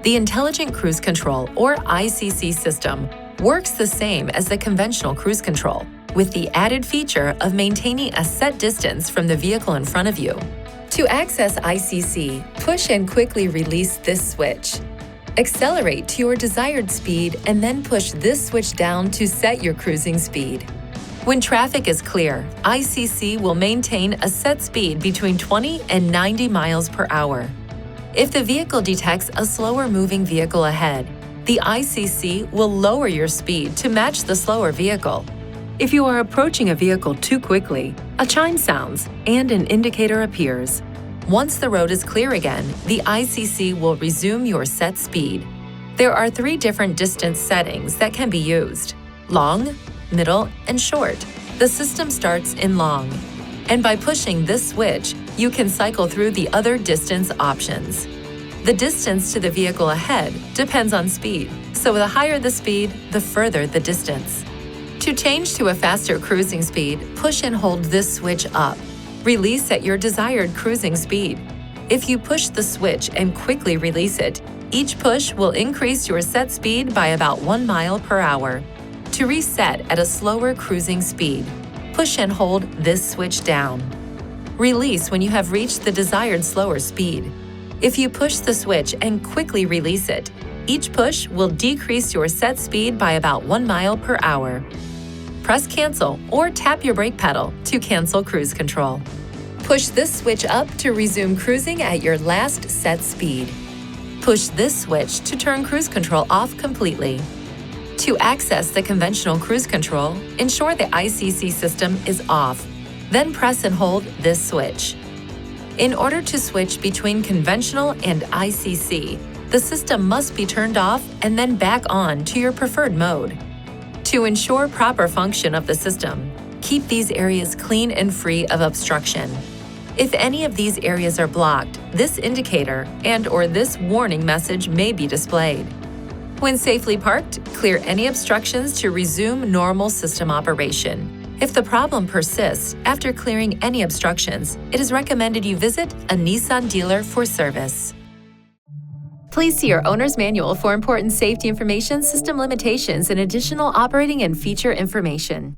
The Intelligent Cruise Control, or ICC system, works the same as the conventional cruise control, with the added feature of maintaining a set distance from the vehicle in front of you. To access ICC, push and quickly release this switch. Accelerate to your desired speed and then push this switch down to set your cruising speed. When traffic is clear, ICC will maintain a set speed between 20 and 90 miles per hour. If the vehicle detects a slower moving vehicle ahead, the ICC will lower your speed to match the slower vehicle. If you are approaching a vehicle too quickly, a chime sounds and an indicator appears. Once the road is clear again, the ICC will resume your set speed. There are 3 different distance settings that can be used: long, middle, and short. The system starts in long, and by pushing this switch, you can cycle through the other distance options. The distance to the vehicle ahead depends on speed, so the higher the speed, the further the distance. To change to a faster cruising speed, push and hold this switch up. Release at your desired cruising speed. If you push the switch and quickly release it, each push will increase your set speed by about 1 mile per hour. To reset at a slower cruising speed, push and hold this switch down. Release when you have reached the desired slower speed. If you push the switch and quickly release it, each push will decrease your set speed by about 1 mile per hour. Press cancel or tap your brake pedal to cancel cruise control. Push this switch up to resume cruising at your last set speed. Push this switch to turn cruise control off completely. To access the conventional cruise control, ensure the ICC system is off. Then press and hold this switch. In order to switch between conventional and ICC, the system must be turned off and then back on to your preferred mode. To ensure proper function of the system, keep these areas clean and free of obstruction. If any of these areas are blocked, this indicator and/or this warning message may be displayed. When safely parked, clear any obstructions to resume normal system operation. If the problem persists after clearing any obstructions, it is recommended you visit a Nissan dealer for service. Please see your owner's manual for important safety information, system limitations, and additional operating and feature information.